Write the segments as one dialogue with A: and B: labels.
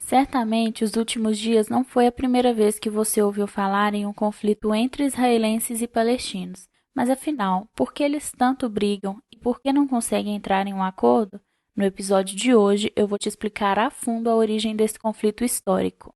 A: Certamente, os últimos dias não foi a primeira vez que você ouviu falar em um conflito entre israelenses e palestinos. Mas afinal, por que eles tanto brigam e por que não conseguem entrar em um acordo? No episódio de hoje, eu vou te explicar a fundo a origem desse conflito histórico.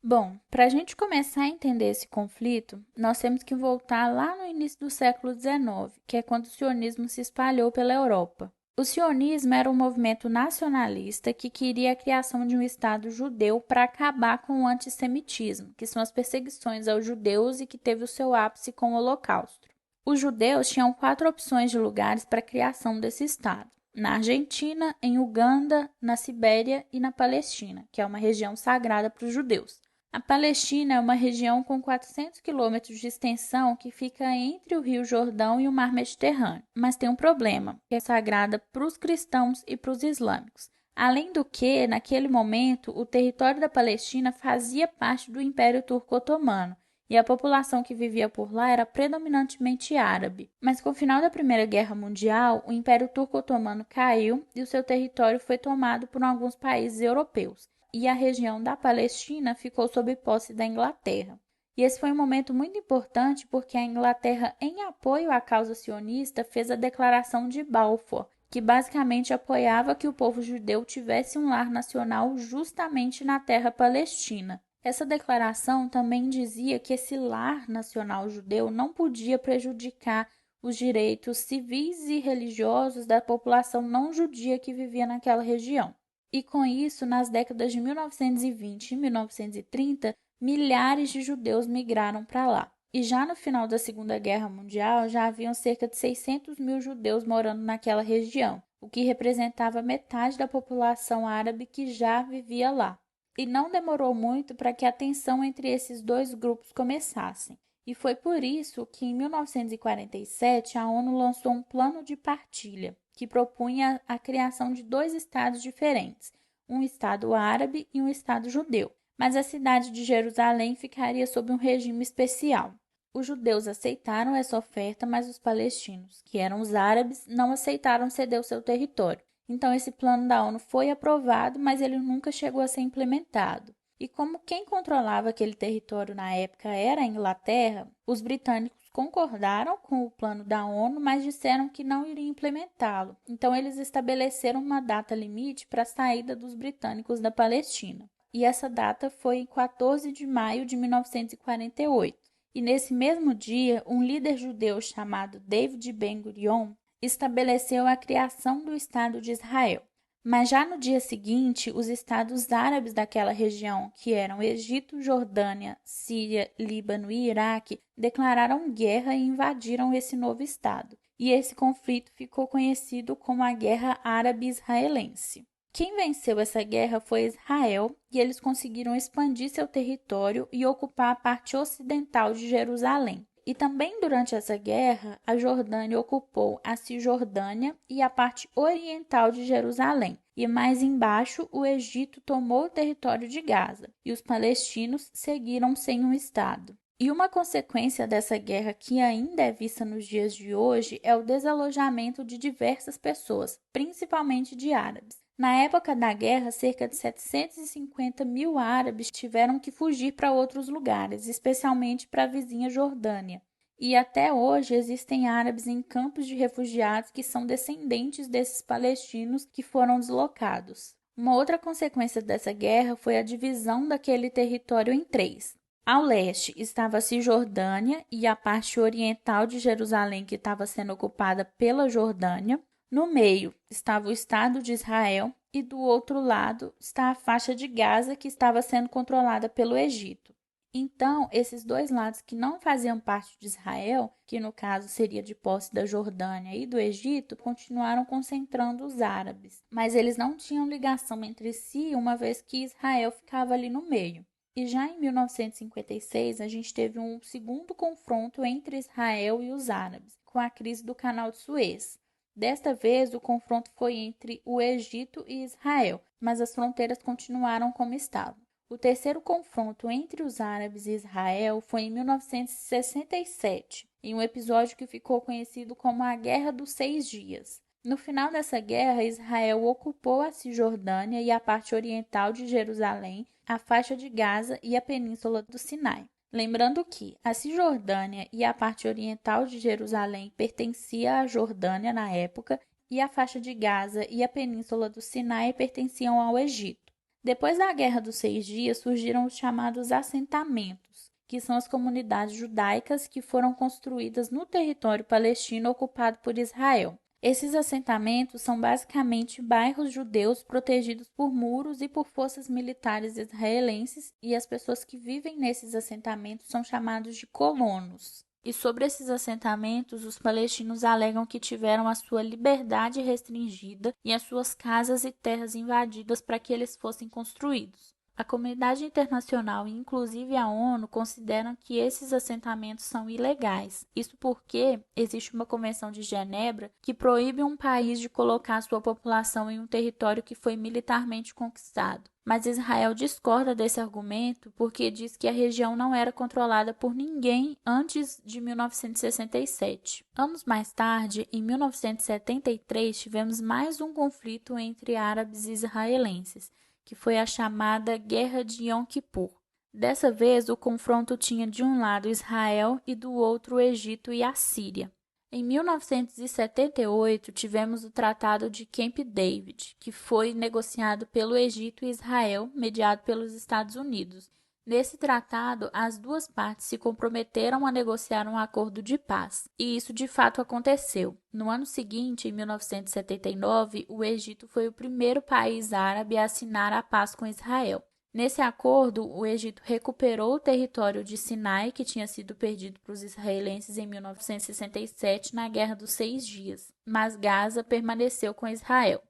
A: Bom, para a gente começar a entender esse conflito, nós temos que voltar lá no início do século XIX, que é quando o sionismo se espalhou pela Europa. O sionismo era um movimento nacionalista que queria a criação de um Estado judeu para acabar com o antissemitismo, que são as perseguições aos judeus e que teve o seu ápice com o Holocausto. Os judeus tinham 4 opções de lugares para a criação desse Estado: na Argentina, em Uganda, na Sibéria e na Palestina, que é uma região sagrada para os judeus. A Palestina é uma região com 400 quilômetros de extensão que fica entre o Rio Jordão e o Mar Mediterrâneo, mas tem um problema, que é sagrada para os cristãos e para os islâmicos. Além do que, naquele momento, o território da Palestina fazia parte do Império Turco-Otomano, e a população que vivia por lá era predominantemente árabe. Mas com o final da Primeira Guerra Mundial, o Império Turco-Otomano caiu e o seu território foi tomado por alguns países europeus, e a região da Palestina ficou sob posse da Inglaterra. E esse foi um momento muito importante porque a Inglaterra, em apoio à causa sionista, fez a Declaração de Balfour, que basicamente apoiava que o povo judeu tivesse um lar nacional justamente na terra palestina. Essa declaração também dizia que esse lar nacional judeu não podia prejudicar os direitos civis e religiosos da população não judia que vivia naquela região. E com isso, nas décadas de 1920 e 1930, milhares de judeus migraram para lá. E já no final da Segunda Guerra Mundial, já haviam cerca de 600 mil judeus morando naquela região, o que representava metade da população árabe que já vivia lá. E não demorou muito para que a tensão entre esses dois grupos começasse. E foi por isso que, em 1947, a ONU lançou um plano de partilha, que propunha a criação de 2 estados diferentes, um estado árabe e um estado judeu. Mas a cidade de Jerusalém ficaria sob um regime especial. Os judeus aceitaram essa oferta, mas os palestinos, que eram os árabes, não aceitaram ceder o seu território. Então, esse plano da ONU foi aprovado, mas ele nunca chegou a ser implementado. E como quem controlava aquele território na época era a Inglaterra, os britânicos concordaram com o plano da ONU, mas disseram que não iriam implementá-lo. Então, eles estabeleceram uma data limite para a saída dos britânicos da Palestina. E essa data foi em 14 de maio de 1948. E nesse mesmo dia, um líder judeu chamado David Ben-Gurion estabeleceu a criação do Estado de Israel. Mas já no dia seguinte, os estados árabes daquela região, que eram Egito, Jordânia, Síria, Líbano e Iraque, declararam guerra e invadiram esse novo estado. E esse conflito ficou conhecido como a Guerra Árabe-Israelense. Quem venceu essa guerra foi Israel, e eles conseguiram expandir seu território e ocupar a parte ocidental de Jerusalém. E também durante essa guerra, a Jordânia ocupou a Cisjordânia e a parte oriental de Jerusalém. E mais embaixo, o Egito tomou o território de Gaza, e os palestinos seguiram sem um Estado. E uma consequência dessa guerra que ainda é vista nos dias de hoje é o desalojamento de diversas pessoas, principalmente de árabes. Na época da guerra, cerca de 750 mil árabes tiveram que fugir para outros lugares, especialmente para a vizinha Jordânia. E até hoje existem árabes em campos de refugiados que são descendentes desses palestinos que foram deslocados. Uma outra consequência dessa guerra foi a divisão daquele território em três. Ao leste estava a Cisjordânia e a parte oriental de Jerusalém, que estava sendo ocupada pela Jordânia. No meio estava o Estado de Israel e do outro lado está a faixa de Gaza, que estava sendo controlada pelo Egito. Então, esses dois lados que não faziam parte de Israel, que no caso seria de posse da Jordânia e do Egito, continuaram concentrando os árabes, mas eles não tinham ligação entre si, uma vez que Israel ficava ali no meio. E já em 1956, a gente teve um segundo confronto entre Israel e os árabes, com a crise do Canal de Suez. Desta vez, o confronto foi entre o Egito e Israel, mas as fronteiras continuaram como estavam. O terceiro confronto entre os árabes e Israel foi em 1967, em um episódio que ficou conhecido como a Guerra dos 6 Dias. No final dessa guerra, Israel ocupou a Cisjordânia e a parte oriental de Jerusalém, a faixa de Gaza e a península do Sinai. Lembrando que a Cisjordânia e a parte oriental de Jerusalém pertencia à Jordânia na época e a faixa de Gaza e a península do Sinai pertenciam ao Egito. Depois da Guerra dos 6 Dias, surgiram os chamados assentamentos, que são as comunidades judaicas que foram construídas no território palestino ocupado por Israel. Esses assentamentos são basicamente bairros judeus protegidos por muros e por forças militares israelenses, e as pessoas que vivem nesses assentamentos são chamados de colonos. E sobre esses assentamentos, os palestinos alegam que tiveram a sua liberdade restringida e as suas casas e terras invadidas para que eles fossem construídos. A comunidade internacional e inclusive a ONU consideram que esses assentamentos são ilegais. Isso porque existe uma Convenção de Genebra que proíbe um país de colocar sua população em um território que foi militarmente conquistado. Mas Israel discorda desse argumento porque diz que a região não era controlada por ninguém antes de 1967. Anos mais tarde, em 1973, tivemos mais um conflito entre árabes e israelenses, que foi a chamada Guerra de Yom Kippur. Dessa vez, o confronto tinha de um lado Israel e do outro o Egito e a Síria. Em 1978, tivemos o Tratado de Camp David, que foi negociado pelo Egito e Israel, mediado pelos Estados Unidos. Nesse tratado, as duas partes se comprometeram a negociar um acordo de paz, e isso de fato aconteceu. No ano seguinte, em 1979, o Egito foi o primeiro país árabe a assinar a paz com Israel. Nesse acordo, o Egito recuperou o território de Sinai, que tinha sido perdido para os israelenses em 1967 na Guerra dos 6 Dias, mas Gaza permaneceu com Israel.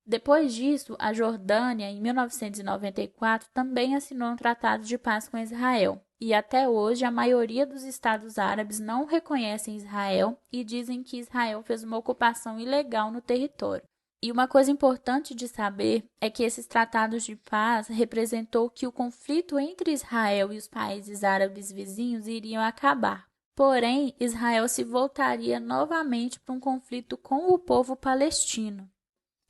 A: Depois disso, a Jordânia, em 1994, também assinou um tratado de paz com Israel. E até hoje, a maioria dos estados árabes não reconhecem Israel e dizem que Israel fez uma ocupação ilegal no território. E uma coisa importante de saber é que esses tratados de paz representou que o conflito entre Israel e os países árabes vizinhos iriam acabar. Porém, Israel se voltaria novamente para um conflito com o povo palestino.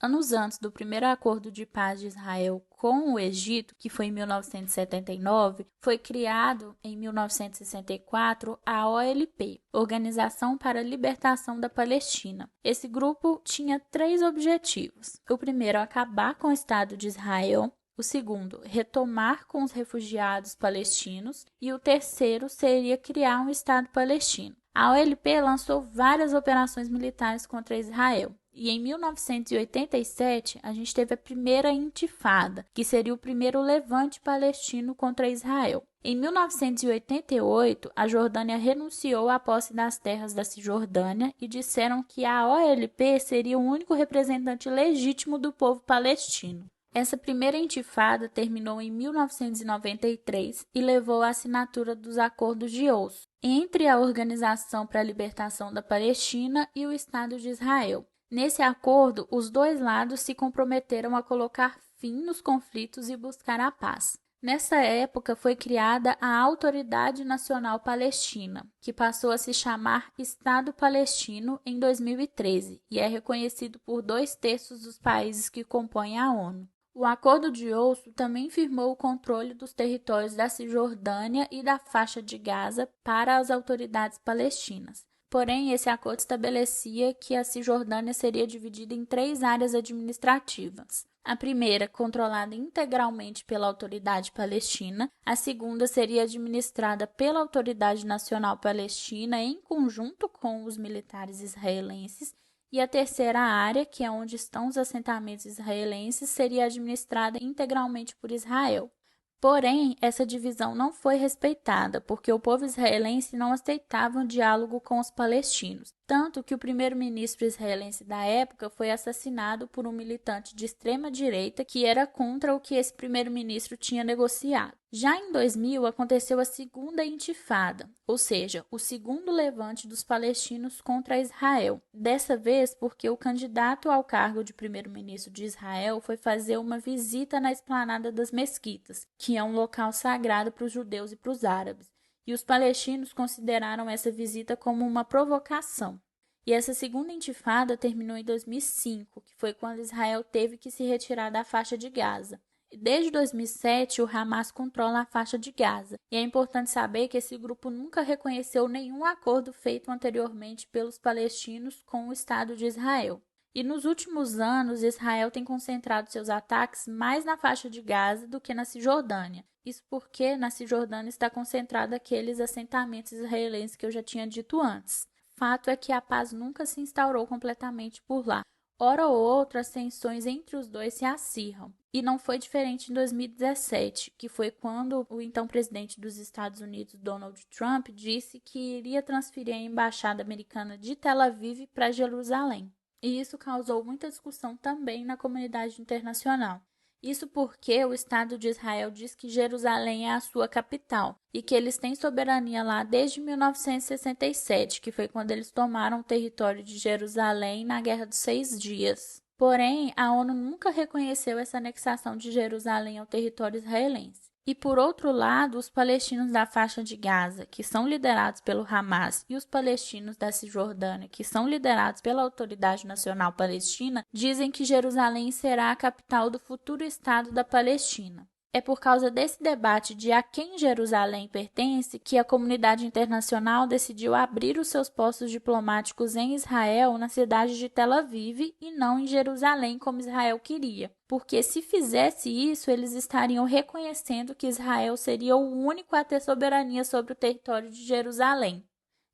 A: Anos antes do primeiro acordo de paz de Israel com o Egito, que foi em 1979, foi criado em 1964 a OLP, Organização para a Libertação da Palestina. Esse grupo tinha 3 objetivos. O primeiro, acabar com o Estado de Israel. O segundo, retomar com os refugiados palestinos. E o terceiro seria criar um Estado palestino. A OLP lançou várias operações militares contra Israel. E em 1987, a gente teve a primeira intifada, que seria o primeiro levante palestino contra Israel. Em 1988, a Jordânia renunciou à posse das terras da Cisjordânia e disseram que a OLP seria o único representante legítimo do povo palestino. Essa primeira intifada terminou em 1993 e levou à assinatura dos Acordos de Oslo entre a Organização para a Libertação da Palestina e o Estado de Israel. Nesse acordo, os dois lados se comprometeram a colocar fim nos conflitos e buscar a paz. Nessa época foi criada a Autoridade Nacional Palestina, que passou a se chamar Estado Palestino em 2013 e é reconhecido por 2/3 dos países que compõem a ONU. O Acordo de Oslo também firmou o controle dos territórios da Cisjordânia e da faixa de Gaza para as autoridades palestinas. Porém, esse acordo estabelecia que a Cisjordânia seria dividida em 3 áreas administrativas. A primeira, controlada integralmente pela Autoridade Palestina. A segunda seria administrada pela Autoridade Nacional Palestina em conjunto com os militares israelenses. E a terceira área, que é onde estão os assentamentos israelenses, seria administrada integralmente por Israel. Porém, essa divisão não foi respeitada, porque o povo israelense não aceitava um diálogo com os palestinos, tanto que o primeiro-ministro israelense da época foi assassinado por um militante de extrema-direita que era contra o que esse primeiro-ministro tinha negociado. Já em 2000, aconteceu a segunda intifada, ou seja, o segundo levante dos palestinos contra Israel. Dessa vez, porque o candidato ao cargo de primeiro-ministro de Israel foi fazer uma visita na esplanada das mesquitas, que é um local sagrado para os judeus e para os árabes. e os palestinos consideraram essa visita como uma provocação. E essa segunda intifada terminou em 2005, que foi quando Israel teve que se retirar da faixa de Gaza. Desde 2007, o Hamas controla a faixa de Gaza, e é importante saber que esse grupo nunca reconheceu nenhum acordo feito anteriormente pelos palestinos com o Estado de Israel. E nos últimos anos, Israel tem concentrado seus ataques mais na faixa de Gaza do que na Cisjordânia. Isso porque na Cisjordânia está concentrado aqueles assentamentos israelenses que eu já tinha dito antes. Fato é que a paz nunca se instaurou completamente por lá. Hora ou outra, as tensões entre os dois se acirram. E não foi diferente em 2017, que foi quando o então presidente dos Estados Unidos, Donald Trump, disse que iria transferir a embaixada americana de Tel Aviv para Jerusalém. E isso causou muita discussão também na comunidade internacional. Isso porque o Estado de Israel diz que Jerusalém é a sua capital e que eles têm soberania lá desde 1967, que foi quando eles tomaram o território de Jerusalém na Guerra dos 6 Dias. Porém, a ONU nunca reconheceu essa anexação de Jerusalém ao território israelense. E, por outro lado, os palestinos da faixa de Gaza, que são liderados pelo Hamas, e os palestinos da Cisjordânia, que são liderados pela Autoridade Nacional Palestina, dizem que Jerusalém será a capital do futuro Estado da Palestina. É por causa desse debate de a quem Jerusalém pertence que a comunidade internacional decidiu abrir os seus postos diplomáticos em Israel, na cidade de Tel Aviv, e não em Jerusalém, como Israel queria. Porque se fizesse isso, eles estariam reconhecendo que Israel seria o único a ter soberania sobre o território de Jerusalém.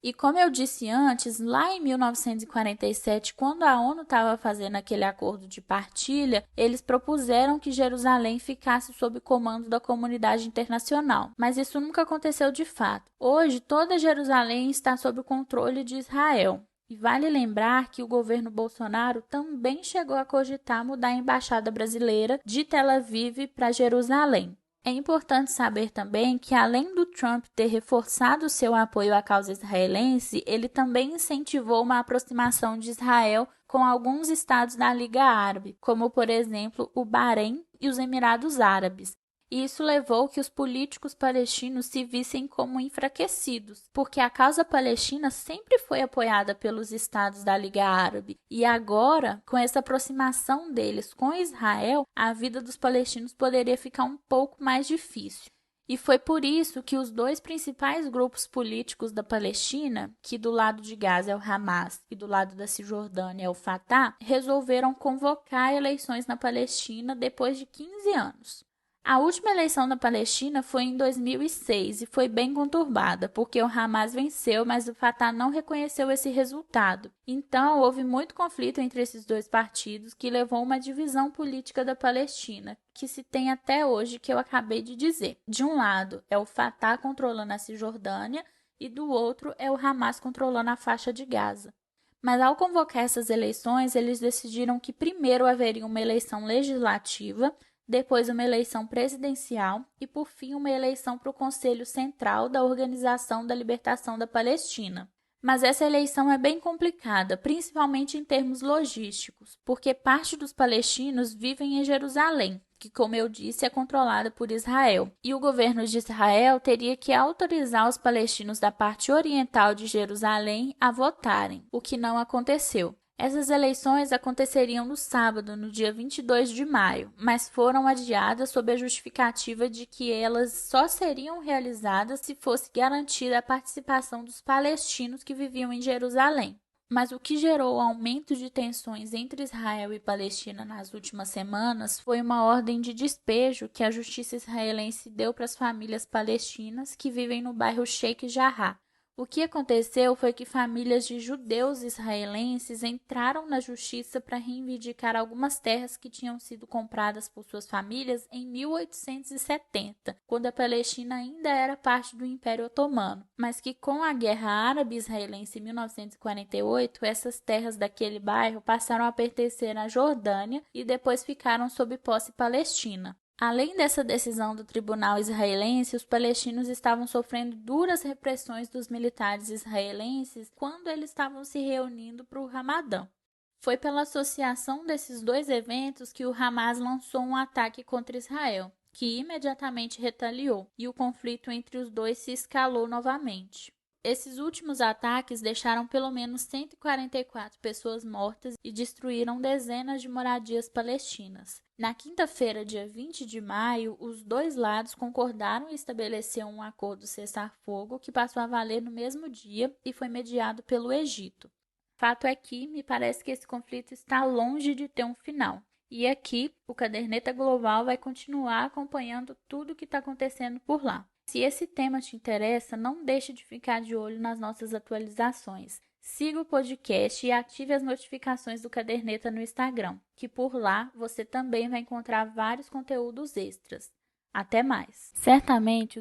A: E como eu disse antes, lá em 1947, quando a ONU estava fazendo aquele acordo de partilha, eles propuseram que Jerusalém ficasse sob comando da comunidade internacional, mas isso nunca aconteceu de fato. Hoje, toda Jerusalém está sob o controle de Israel. E vale lembrar que o governo Bolsonaro também chegou a cogitar mudar a embaixada brasileira de Tel Aviv para Jerusalém. É importante saber também que, além do Trump ter reforçado seu apoio à causa israelense, ele também incentivou uma aproximação de Israel com alguns estados da Liga Árabe, como, por exemplo, o Bahrein e os Emirados Árabes. E isso levou que os políticos palestinos se vissem como enfraquecidos, porque a causa palestina sempre foi apoiada pelos estados da Liga Árabe. E agora, com essa aproximação deles com Israel, a vida dos palestinos poderia ficar um pouco mais difícil. E foi por isso que os dois principais grupos políticos da Palestina, que do lado de Gaza é o Hamas e do lado da Cisjordânia é o Fatah, resolveram convocar eleições na Palestina depois de 15 anos. A última eleição na Palestina foi em 2006 e foi bem conturbada, porque o Hamas venceu, mas o Fatah não reconheceu esse resultado. Então, houve muito conflito entre esses dois partidos, que levou a uma divisão política da Palestina, que se tem até hoje, que eu acabei de dizer. De um lado é o Fatah controlando a Cisjordânia e do outro é o Hamas controlando a faixa de Gaza. Mas ao convocar essas eleições, eles decidiram que primeiro haveria uma eleição legislativa, depois uma eleição presidencial e, por fim, uma eleição para o Conselho Central da Organização da Libertação da Palestina. Mas essa eleição é bem complicada, principalmente em termos logísticos, porque parte dos palestinos vivem em Jerusalém, que, como eu disse, é controlada por Israel. E o governo de Israel teria que autorizar os palestinos da parte oriental de Jerusalém a votarem, o que não aconteceu. Essas eleições aconteceriam no sábado, no dia 22 de maio, mas foram adiadas sob a justificativa de que elas só seriam realizadas se fosse garantida a participação dos palestinos que viviam em Jerusalém. Mas o que gerou o aumento de tensões entre Israel e Palestina nas últimas semanas foi uma ordem de despejo que a justiça israelense deu para as famílias palestinas que vivem no bairro Sheikh Jarrah. O que aconteceu foi que famílias de judeus israelenses entraram na justiça para reivindicar algumas terras que tinham sido compradas por suas famílias em 1870, quando a Palestina ainda era parte do Império Otomano, mas que com a Guerra Árabe-Israelense em 1948, essas terras daquele bairro passaram a pertencer à Jordânia e depois ficaram sob posse palestina. Além dessa decisão do tribunal israelense, os palestinos estavam sofrendo duras repressões dos militares israelenses quando eles estavam se reunindo para o Ramadã. Foi pela associação desses dois eventos que o Hamas lançou um ataque contra Israel. que imediatamente retaliou, e o conflito entre os dois se escalou novamente. Esses últimos ataques deixaram pelo menos 144 pessoas mortas e destruíram dezenas de moradias palestinas. Na quinta-feira, dia 20 de maio, os dois lados concordaram em estabelecer um acordo cessar-fogo que passou a valer no mesmo dia e foi mediado pelo Egito. Fato é que me parece que esse conflito está longe de ter um final. E aqui, o Caderneta Global vai continuar acompanhando tudo o que está acontecendo por lá. Se esse tema te interessa, não deixe de ficar de olho nas nossas atualizações. Siga o podcast e ative as notificações do Caderneta no Instagram, que por lá você também vai encontrar vários conteúdos extras. Até mais! Certamente